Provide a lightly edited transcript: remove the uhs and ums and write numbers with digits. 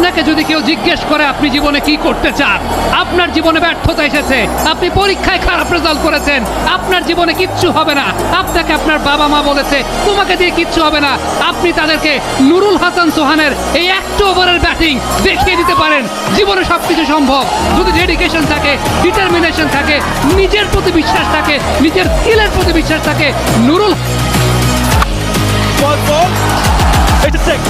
আপনাকে যদি কেউ জিজ্ঞেস করে আপনি জীবনে কি করতে চান, আপনার জীবনে ব্যর্থতা এসেছে, আপনি পরীক্ষায় খারাপ রেজাল্ট করেছেন, আপনার জীবনে কিচ্ছু হবে না, আপনাকে আপনার বাবা মা বলেছে তোমাকে দিয়ে কিচ্ছু হবে না, আপনি তাদেরকে নুরুল হাসান সোহানের এই একটা ওভারের ব্যাটিং দেখিয়ে দিতে পারেন জীবনে সবকিছু সম্ভব। যদি ডেডিকেশন থাকে, ডিটারমিনেশন থাকে, নিজের প্রতি বিশ্বাস থাকে, নিজের স্কিলের প্রতি বিশ্বাস থাকে, নুরুল It's a six.